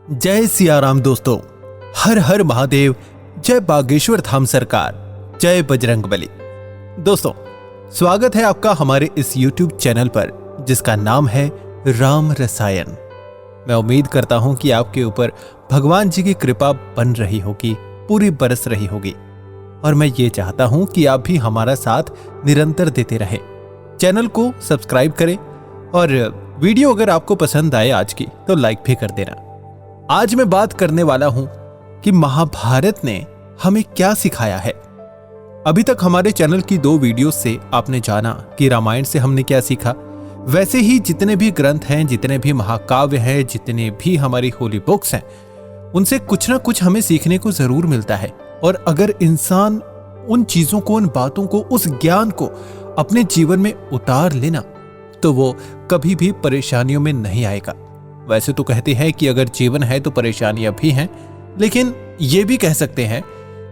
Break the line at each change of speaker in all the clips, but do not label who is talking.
जय सियाराम दोस्तों, हर हर महादेव, जय बागेश्वर धाम सरकार, जय बजरंगबली। दोस्तों, स्वागत है आपका हमारे इस YouTube चैनल पर जिसका नाम है राम रसायन। मैं उम्मीद करता हूं कि आपके ऊपर भगवान जी की कृपा बन रही होगी, पूरी बरस रही होगी, और मैं ये चाहता हूं कि आप भी हमारा साथ निरंतर देते रहें। चैनल को सब्सक्राइब करें और वीडियो अगर आपको पसंद आए आज की तो लाइक भी कर देना। आज मैं बात करने वाला हूं कि महाभारत ने हमें क्या सिखाया है। अभी तक हमारे चैनल की 2 वीडियो से आपने जाना कि रामायण से हमने क्या सीखा। वैसे ही जितने भी ग्रंथ हैं, जितने भी महाकाव्य हैं, जितने भी हमारी होली बुक्स हैं, उनसे कुछ ना कुछ हमें सीखने को जरूर मिलता है। और अगर इंसान उन चीजों को, उन बातों को, उस ज्ञान को अपने जीवन में उतार लेना तो वो कभी भी परेशानियों में नहीं आएगा। वैसे तो कहते हैं कि अगर जीवन है तो परेशानियां भी हैं, लेकिन ये भी कह सकते हैं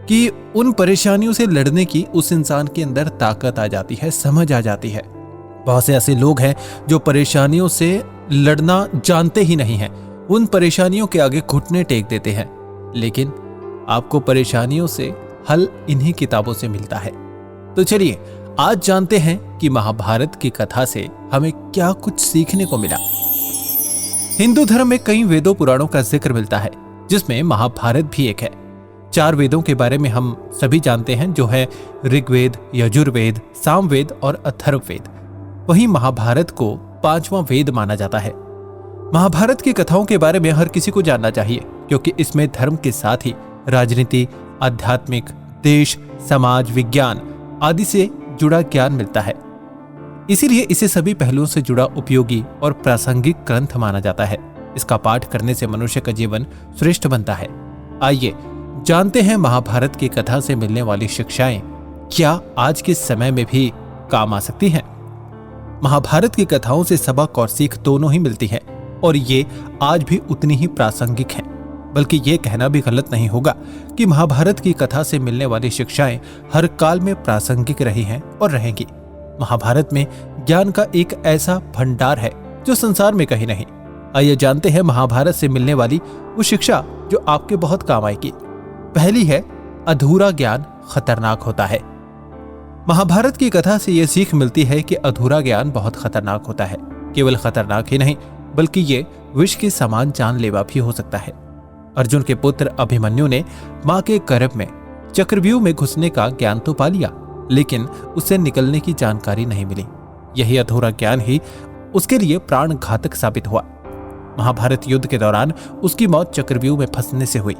कि उन परेशानियों से लड़ने की उस इंसान के अंदर ताकत आ जाती है, समझ आ जाती है। बहुत से ऐसे लोग हैं जो परेशानियों से लड़ना जानते ही नहीं हैं, उन परेशानियों के आगे घुटने टेक देते हैं। लेकिन आपको परेशानियों से हल इन्हीं किताबों से मिलता है। तो चलिए आज जानते हैं कि महाभारत की कथा से हमें क्या कुछ सीखने को मिला। हिंदू धर्म में कई वेदों पुराणों का जिक्र मिलता है, जिसमें महाभारत भी एक है। 4 वेदों के बारे में हम सभी जानते हैं, जो है ऋग्वेद, यजुर्वेद, सामवेद और अथर्ववेद। वहीं महाभारत को 5वां वेद माना जाता है। महाभारत की कथाओं के बारे में हर किसी को जानना चाहिए, क्योंकि इसमें धर्म के साथ ही राजनीति, आध्यात्मिक, देश, समाज, विज्ञान आदि से जुड़ा ज्ञान मिलता है। इसीलिए इसे सभी पहलुओं से जुड़ा उपयोगी और प्रासंगिक ग्रंथ माना जाता है। इसका पाठ करने से मनुष्य का जीवन श्रेष्ठ बनता है। आइए जानते हैं महाभारत की कथा से मिलने वाली शिक्षाएं क्या आज के समय में भी काम आ सकती हैं। महाभारत की कथाओं से सबक और सीख दोनों ही मिलती है, और ये आज भी उतनी ही प्रासंगिक हैं। बल्कि ये कहना भी गलत नहीं होगा कि महाभारत की कथा से मिलने वाली शिक्षाएं हर काल में प्रासंगिक रही हैं और रहेंगी। महाभारत में ज्ञान का एक ऐसा भंडार है जो संसार में कहीं नहीं। आइए जानते हैं महाभारत से मिलने वाली वो शिक्षा जो आपके बहुत काम आएगी। पहली है, अधूरा ज्ञान खतरनाक होता है। महाभारत की कथा से यह सीख मिलती है कि अधूरा ज्ञान बहुत खतरनाक होता है। केवल खतरनाक ही नहीं, बल्कि ये विष के समान जानलेवा भी हो सकता है। अर्जुन के पुत्र अभिमन्यु ने मां के गर्भ में चक्रव्यूह में घुसने का ज्ञान तो पा लिया, लेकिन उससे निकलने की जानकारी नहीं मिली। यही अधूरा ज्ञान ही उसके लिए प्राण घातक साबित हुआ। महाभारत युद्ध के दौरान उसकी मौत चक्रव्यूह में फंसने से हुई।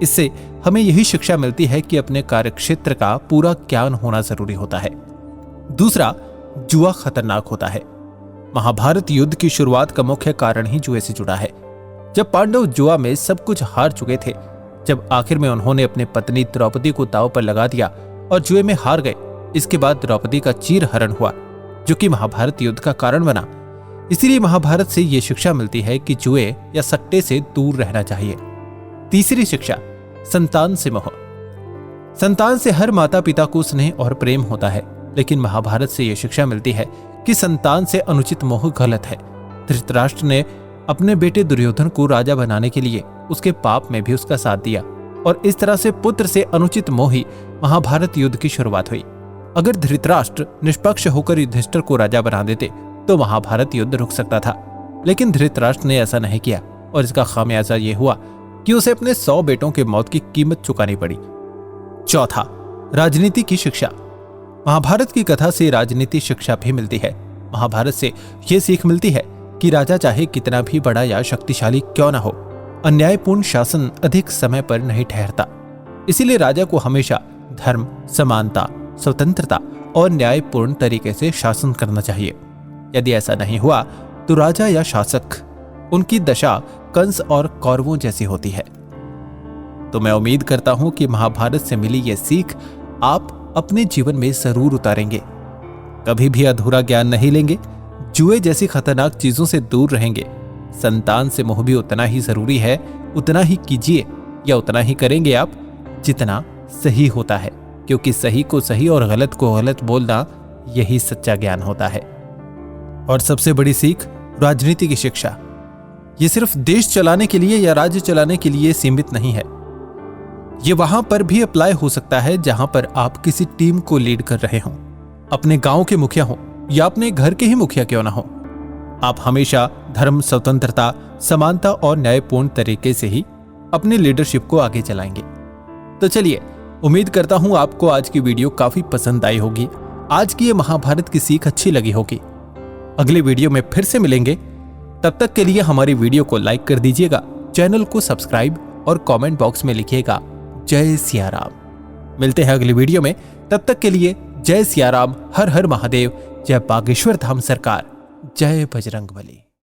इससे हमें यही शिक्षा मिलती है कि अपने कार्यक्षेत्र का पूरा ज्ञान होना जरूरी होता है। दूसरा, जुआ खतरनाक होता है। महाभारत युद्ध की शुरुआत का मुख्य कारण ही जुए से जुड़ा है। जब पांडव जुआ में सब कुछ हार चुके थे, जब आखिर में उन्होंने अपनी पत्नी द्रौपदी को दांव पर लगा दिया और जुए में हार गए, इसके बाद द्रौपदी का चीरहरण हुआ, जो कि महाभारत युद्ध का कारण बना। इसीलिए महाभारत से यह शिक्षा मिलती है कि जुए या सट्टे से दूर रहना चाहिए। तीसरी शिक्षा, संतान से मोह। संतान से हर माता पिता को स्नेह और प्रेम होता है, लेकिन महाभारत से यह शिक्षा मिलती है कि संतान से अनुचित मोह गलत है। धृतराष्ट्र ने अपने बेटे दुर्योधन को राजा बनाने के लिए उसके पाप में भी उसका साथ दिया, और इस तरह से पुत्र से अनुचित मोह ही महाभारत युद्ध की शुरुआत हुई। अगर धृतराष्ट्र निष्पक्ष होकर युधिष्ठिर को राजा बना देते तो महाभारत युद्ध रुक सकता था, लेकिन धृतराष्ट्र ने ऐसा नहीं किया, और इसका खामियाजा ये हुआ कि उसे अपने 100 बेटों की मौत की कीमत चुकानी पड़ी। चौथा, राजनीति की शिक्षा। महाभारत की कथा से राजनीति शिक्षा भी मिलती है। महाभारत से यह सीख मिलती है कि राजा चाहे कितना भी बड़ा या शक्तिशाली क्यों ना हो, अन्यायपूर्ण शासन अधिक समय पर नहीं ठहरता। इसीलिए राजा को हमेशा धर्म, समानता, स्वतंत्रता और न्यायपूर्ण तरीके से शासन करना चाहिए। यदि ऐसा नहीं हुआ तो राजा या शासक, उनकी दशा कंस और कौरवों जैसी होती है। तो मैं उम्मीद करता हूं कि महाभारत से मिली यह सीख आप अपने जीवन में जरूर उतारेंगे। कभी भी अधूरा ज्ञान नहीं लेंगे, जुए जैसी खतरनाक चीजों से दूर रहेंगे। संतान से मोह भी उतना ही जरूरी है, उतना ही कीजिए या उतना ही करेंगे आप जितना सही होता है, क्योंकि सही को सही और गलत को गलत बोलना यही सच्चा ज्ञान होता है। और सबसे बड़ी सीख, राजनीति की शिक्षा। ये सिर्फ देश चलाने के लिए या राज्य चलाने के लिए सीमित नहीं है। ये वहां पर भी अप्लाई हो सकता है जहां पर आप किसी टीम को लीड कर रहे हों, अपने गांव के मुखिया हों या अपने घर के ही मुखिया क्यों ना हो। आप हमेशा धर्म, स्वतंत्रता, समानता और न्यायपूर्ण तरीके से ही अपनी लीडरशिप को आगे चलाएंगे। तो चलिए, उम्मीद करता हूं आपको आज की वीडियो काफी पसंद आई होगी। आज की ये महाभारत की सीख अच्छी लगी होगी। अगले वीडियो में फिर से मिलेंगे। तब तक के लिए हमारी वीडियो को लाइक कर दीजिएगा, चैनल को सब्सक्राइब और कमेंट बॉक्स में लिखिएगा जय सिया राम। मिलते हैं अगली वीडियो में। तब तक के लिए जय सिया राम, हर हर महादेव, जय बागेश्वर धाम सरकार, जय बजरंगबली।